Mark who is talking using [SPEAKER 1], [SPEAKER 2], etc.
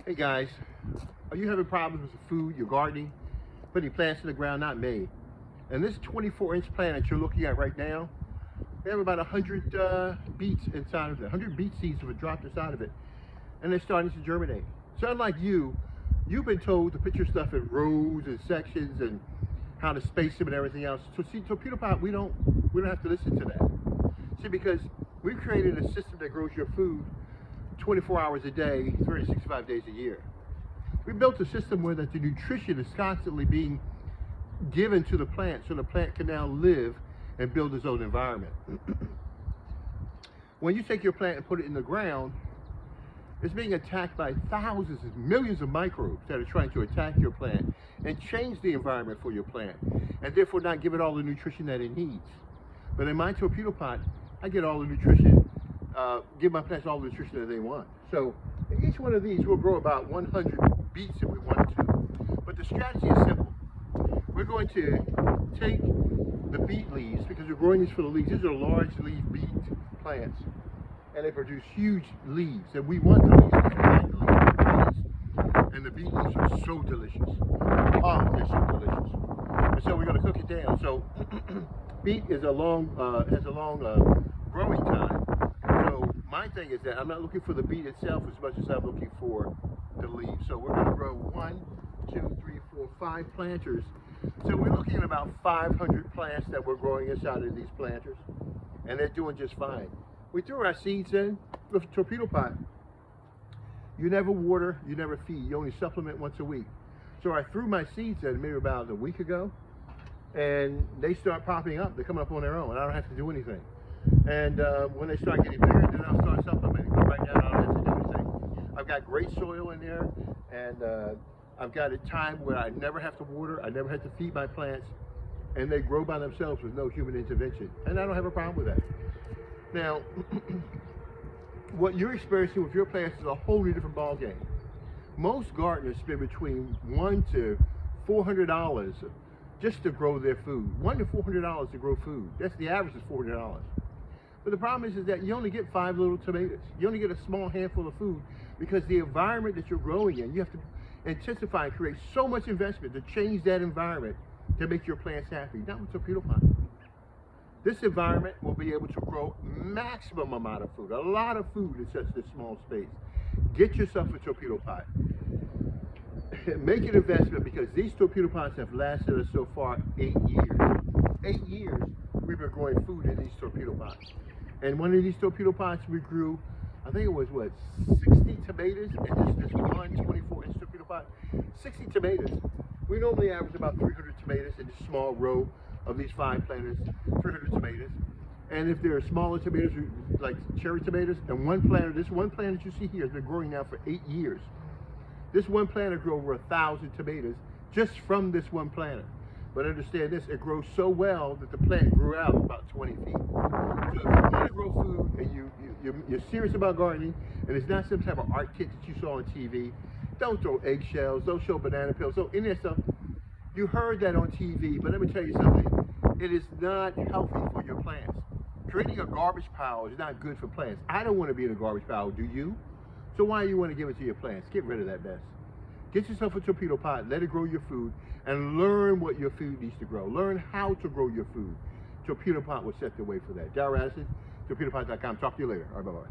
[SPEAKER 1] Hey guys, are you having problems with food, your gardening, putting plants in the ground? Not me. And this 24-inch plant that you're looking at right now, we have about 100 beets inside of it. 100 beet seeds were dropped inside of it, and they're starting to germinate. So unlike you, you've been told to put your stuff in rows and sections and how to space them and everything else. So see, torpedo pot, we don't have to listen to that. See, because we've created a system that grows your food 24 hours a day, 365 days a year. We built a system where that the nutrition is constantly being given to the plant so the plant can now live and build its own environment. When you take your plant and put it in the ground, it's being attacked by thousands and millions of microbes that are trying to attack your plant and change the environment for your plant, and therefore not give it all the nutrition that it needs. But in my torpedo pot, I get all the nutrition, give my plants all the nutrition that they want. So in each one of these, we'll grow about 100 beets if we wanted to. But the strategy is simple. We're going to take the beet leaves, because we're growing these for the leaves. These are large leaf beet plants, and they produce huge leaves. And we want the leaves because we like the leaves. And the beet leaves are so delicious. Oh, they're so delicious. And so we're going to cook it down. So beet is has a long growing time. So my thing is that I'm not looking for the beet itself as much as I'm looking for the leaves. So we're going to grow 1, 2, 3, 4, 5 planters. So we're looking at about 500 plants that we're growing inside of these planters, and they're doing just fine. We threw our seeds in with a torpedo pot. You never water, you never feed, you only supplement once a week. So I threw my seeds in maybe about a week ago, and they start popping up. They're coming up on their own. I don't have to do anything. And when they start getting bigger, then I'll start supplementing. But right now, I don't have to do anything. I've got great soil in there, and I've got a time where I never have to water, I never have to feed my plants, and they grow by themselves with no human intervention. And I don't have a problem with that. Now, what you're experiencing with your plants is a wholly different ballgame. Most gardeners spend between $100 to $400 just to grow their food. $100 to $400 to grow food. That's the average is $400. But the problem is that you only get 5 little tomatoes. You only get a small handful of food because the environment that you're growing in, you have to intensify and create so much investment to change that environment to make your plants happy. Not with torpedo pot. This environment will be able to grow maximum amount of food, a lot of food in such a small space. Get yourself a torpedo pot. Make an investment, because these torpedo pots have lasted us so far 8 years. 8 years we've been growing food in these torpedo pots. And one of these torpedo pots we grew, I think it was what, 60 tomatoes in this one 24-inch torpedo pot. 60 tomatoes. We normally average about 300 tomatoes in this small row of these 5 planters, 300 tomatoes. And if there are smaller tomatoes, like cherry tomatoes, and one planter, this one planter that you see here has been growing now for 8 years. This one planter grew over 1,000 tomatoes just from this one planter. But understand this, it grows so well that the plant grew out about 20 feet. So if you want to grow food and you're serious about gardening, and it's not some type of art kit that you saw on TV, don't throw eggshells, don't show banana peels, so any of that stuff. You heard that on TV, but let me tell you something. It is not healthy for your plants. Creating a garbage pile is not good for plants. I don't want to be in a garbage pile, do you? So why do you want to give it to your plants? Get rid of that mess. Get yourself a torpedo pot, let it grow your food, and learn what your food needs to grow. Learn how to grow your food. Torpedo pot will set the way for that. Darryl Addison, torpedopot.com. Talk to you later. All right, bye-bye.